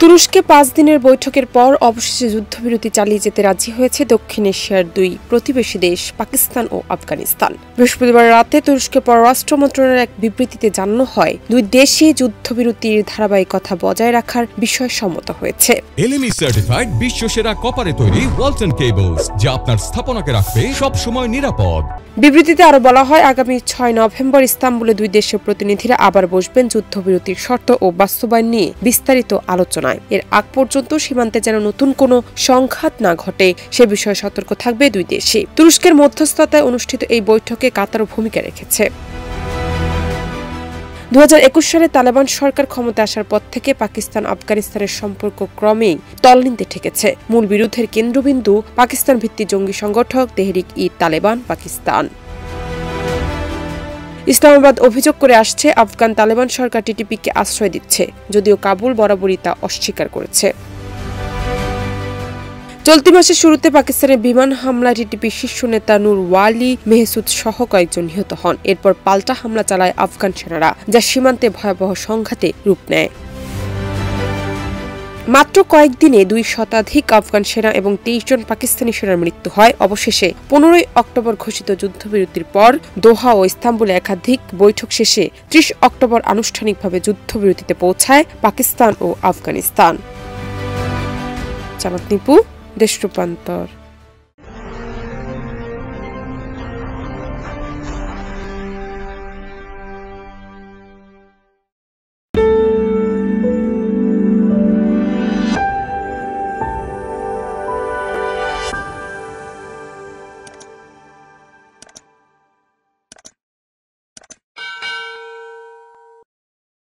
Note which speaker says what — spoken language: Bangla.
Speaker 1: তুরস্কে ৫ দিনের বৈঠকের পর অবশেষে যুদ্ধবিরতি চালিয়ে যেতে রাজি হয়েছে দক্ষিণ এশিয়ার দুই প্রতিবেশী দেশ পাকিস্তান ও আফগানিস্তান। বৃহস্পতিবার রাতে তুরস্কের পররাষ্ট্র মন্ত্রণালয়ের এক বিবৃতিতে জানানো হয়, দুই দেশই যুদ্ধবিরতির ধারাবাহিকতা বজায় রাখার বিষয়ে সম্মত হয়েছে।
Speaker 2: এলএমই সার্টিফাইড বিশ্বসেরা কপারে তৈরি ওয়ালটন কেবলস, যা আপনার স্থাপনাকে রাখবে সব সময় নিরাপদ।
Speaker 1: বিবৃতিতে আরো বলা হয়, আগামী ৬ নভেম্বর ইস্তাম্বুলে দুই দেশের প্রতিনিধিরা আবার বসবেন যুদ্ধবিরতির শর্ত ও বাস্তবায়ন নিয়ে বিস্তারিত আলোচনায়। এর আগ পর্যন্ত সীমান্তে যেন নতুন কোনো সংঘাত না ঘটে সে বিষয়ে সতর্ক থাকবে দুই দেশই। তুরস্কের মধ্যস্থতায় অনুষ্ঠিত এই বৈঠকে কাতারও ভূমিকা রেখেছে। ২০২১ সালে তালেবান সরকার ক্ষমতায় আসার পর থেকে পাকিস্তান আফগানিস্তানের সম্পর্ক ক্রমেই তলানিতে ঠেকেছে। মূল বিরোধের কেন্দ্রবিন্দু পাকিস্তান ভিত্তিক জঙ্গি সংগঠক তেহরিক-ই-তালেবান পাকিস্তান। ইসলামাবাদ অভিযোগ করে আসছে, আফগান তালেবান সরকার টিটিপিকে আশ্রয় দিচ্ছে, যদিও কাবুল বরাবরই তা অস্বীকার করেছে। চলতি মাসের শুরুতে পাকিস্তানের বিমান হামলায় টিটিপি শীর্ষ নেতা নূর ওয়ালি মেহসুদ সহ কয়েকজন নিহত হন। এরপর পাল্টা হামলা চালায় আফগান সেনারা, যা সীমান্তে ভয়াবহ সংঘাতে রূপ নেয়। মাত্র কয়েকদিনে ২ শতাধিক আফগান সেনা এবং ২৩ জন পাকিস্তানি সেনার মৃত্যু হয়। অবশেষে ১৫ অক্টোবর ঘোষিত যুদ্ধবিরতির পর দোহা ও ইস্তাম্বুলে একাধিক বৈঠক শেষে ৩০ অক্টোবর আনুষ্ঠানিকভাবে যুদ্ধবিরতিতে পৌঁছায় পাকিস্তান ও আফগানিস্তান। জামাত নিপু, দেশ রূপান্তর।